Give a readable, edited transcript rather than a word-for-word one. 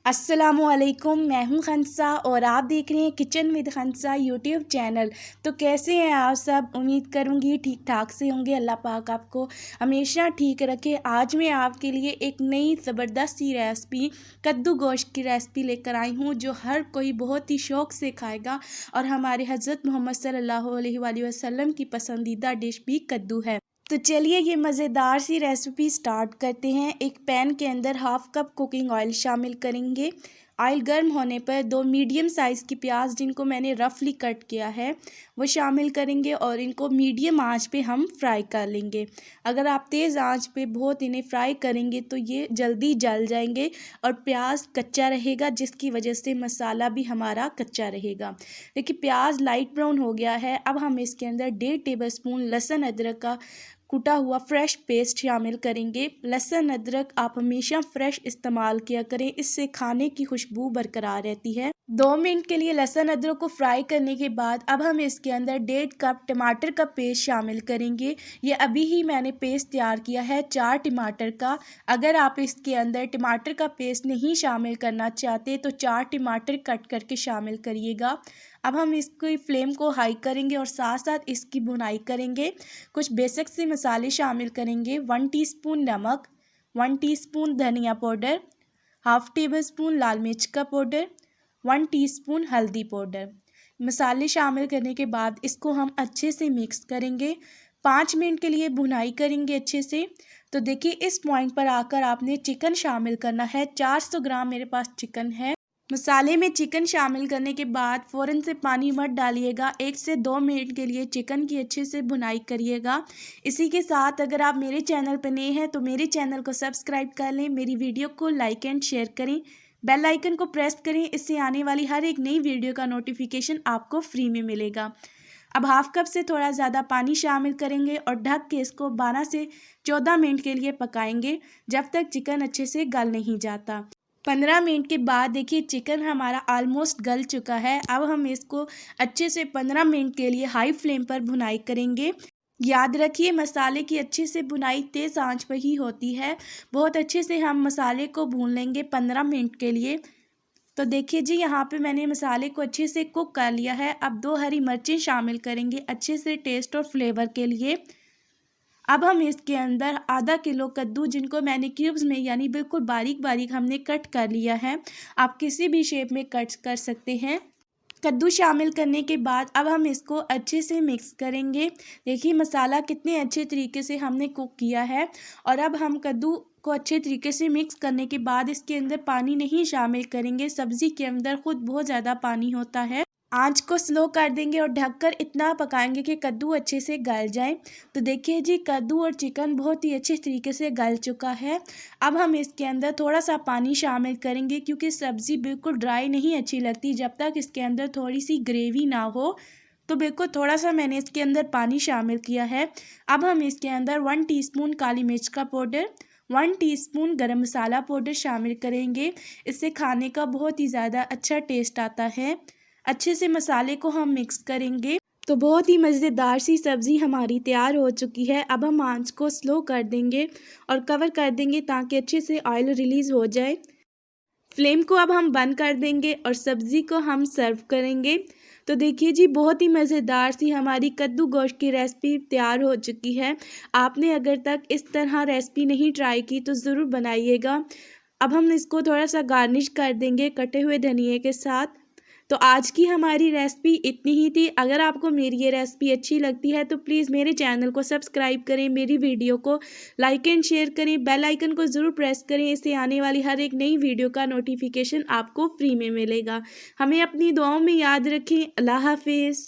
अस्सलामुअलैकुम, मैं हूं खंसा और आप देख रहे हैं kitchen with Khansa YouTube channel. तो कैसे हैं आप सब? उम्मीद करूंगी ठीक ठाक से होंगे। अल्लाह पाक आपको हमेशा ठीक रखे। आज मैं आपके लिए एक नई ज़बरदस्त सी रेसिपी कद्दू गोश्त की रेसिपी लेकर आई हूं, जो हर कोई बहुत ही शौक़ से खाएगा। और हमारे हज़रत मोहम्मद सल्लल्लाहु अलैहि वसल्लम की पसंदीदा डिश भी कद्दू है। तो चलिए ये मज़ेदार सी रेसिपी स्टार्ट करते हैं। एक पैन के अंदर हाफ़ कप कुकिंग ऑयल शामिल करेंगे। ऑयल गर्म होने पर 2 मीडियम साइज़ की प्याज, जिनको मैंने रफली कट किया है, वो शामिल करेंगे और इनको मीडियम आंच पे हम फ्राई कर लेंगे। अगर आप तेज़ आंच पे बहुत इन्हें फ्राई करेंगे तो ये जल्दी जल जाएंगे और प्याज कच्चा रहेगा, जिसकी वजह से मसाला भी हमारा कच्चा रहेगा। देखिए प्याज लाइट ब्राउन हो गया है। अब हम इसके अंदर 1.5 टेबल स्पून लहसुन अदरक का कुटा हुआ फ्रेश पेस्ट शामिल करेंगे। लहसुन अदरक आप हमेशा फ्रेश इस्तेमाल किया करें, इससे खाने की खुशबू बरकरार रहती है। 2 मिनट के लिए लहसुन अदरक को फ्राई करने के बाद अब हम इसके अंदर 1.5 कप टमाटर का पेस्ट शामिल करेंगे। ये अभी ही मैंने पेस्ट तैयार किया है 4 टमाटर का। अगर आप इसके अंदर टमाटर का पेस्ट नहीं शामिल करना चाहते तो 4 टमाटर कट करके शामिल करिएगा। अब हम इसकी फ्लेम को हाई करेंगे और साथ साथ इसकी भुनाई करेंगे। कुछ बेसिक से मसाले शामिल करेंगे। 1 टीस्पून नमक, 1 टीस्पून धनिया पाउडर, हाफ़ टेबल स्पून लाल मिर्च का पाउडर, 1 टीस्पून हल्दी पाउडर। मसाले शामिल करने के बाद इसको हम अच्छे से मिक्स करेंगे। 5 मिनट के लिए भुनाई करेंगे अच्छे से। तो देखिए इस पॉइंट पर आकर आपने चिकन शामिल करना है। 400 ग्राम मेरे पास चिकन है। मसाले में चिकन शामिल करने के बाद फ़ौरन से पानी मत डालिएगा। 1 से 2 मिनट के लिए चिकन की अच्छे से भुनाई करिएगा। इसी के साथ अगर आप मेरे चैनल पर नए हैं तो मेरे चैनल को सब्सक्राइब कर लें, मेरी वीडियो को लाइक एंड शेयर करें, बेल आइकन को प्रेस करें। इससे आने वाली हर एक नई वीडियो का नोटिफिकेशन आपको फ्री में मिलेगा। अब हाफ़ कप से थोड़ा ज़्यादा पानी शामिल करेंगे और ढक के इसको 12 से 14 मिनट के लिए पकाएंगे, जब तक चिकन अच्छे से गल नहीं जाता। 15 मिनट के बाद देखिए चिकन हमारा ऑलमोस्ट गल चुका है। अब हम इसको अच्छे से 15 मिनट के लिए हाई फ्लेम पर भुनाई करेंगे। याद रखिए मसाले की अच्छे से भुनाई तेज़ आंच पर ही होती है। बहुत अच्छे से हम मसाले को भून लेंगे 15 मिनट के लिए। तो देखिए जी यहाँ पे मैंने मसाले को अच्छे से कुक कर लिया है। अब 2 हरी मिर्चें शामिल करेंगे अच्छे से टेस्ट और फ्लेवर के लिए। अब हम इसके अंदर आधा किलो कद्दू, जिनको मैंने क्यूब्स में यानी बिल्कुल बारीक बारीक हमने कट कर लिया है, आप किसी भी शेप में कट कर सकते हैं। कद्दू शामिल करने के बाद अब हम इसको अच्छे से मिक्स करेंगे। देखिए मसाला कितने अच्छे तरीके से हमने कुक किया है। और अब हम कद्दू को अच्छे तरीके से मिक्स करने के बाद इसके अंदर पानी नहीं शामिल करेंगे। सब्ज़ी के अंदर खुद बहुत ज़्यादा पानी होता है। आंच को स्लो कर देंगे और ढककर इतना पकाएंगे कि कद्दू अच्छे से गल जाए। तो देखिए जी कद्दू और चिकन बहुत ही अच्छे तरीके से गल चुका है। अब हम इसके अंदर थोड़ा सा पानी शामिल करेंगे, क्योंकि सब्ज़ी बिल्कुल ड्राई नहीं अच्छी लगती जब तक इसके अंदर थोड़ी सी ग्रेवी ना हो। तो बिल्कुल थोड़ा सा मैंने इसके अंदर पानी शामिल किया है। अब हम इसके अंदर 1 टीस्पून काली मिर्च का पाउडर, 1 टीस्पून गरम मसाला पाउडर शामिल करेंगे। इससे खाने का बहुत ही ज़्यादा अच्छा टेस्ट आता है। अच्छे से मसाले को हम मिक्स करेंगे। तो बहुत ही मज़ेदार सी सब्ज़ी हमारी तैयार हो चुकी है। अब हम आंच को स्लो कर देंगे और कवर कर देंगे ताकि अच्छे से ऑयल रिलीज़ हो जाए। फ्लेम को अब हम बंद कर देंगे और सब्ज़ी को हम सर्व करेंगे। तो देखिए जी बहुत ही मज़ेदार सी हमारी कद्दू गोश्त की रेसिपी तैयार हो चुकी है। आपने अगर तक इस तरह रेसिपी नहीं ट्राई की तो ज़रूर बनाइएगा। अब हम इसको थोड़ा सा गार्निश कर देंगे कटे हुए धनिए के साथ। तो आज की हमारी रेसिपी इतनी ही थी। अगर आपको मेरी ये रेसिपी अच्छी लगती है तो प्लीज़ मेरे चैनल को सब्सक्राइब करें, मेरी वीडियो को लाइक एंड शेयर करें, बेल आइकन को ज़रूर प्रेस करें। इससे आने वाली हर एक नई वीडियो का नोटिफिकेशन आपको फ्री में मिलेगा। हमें अपनी दुआओं में याद रखें। अल्लाह हाफिज़।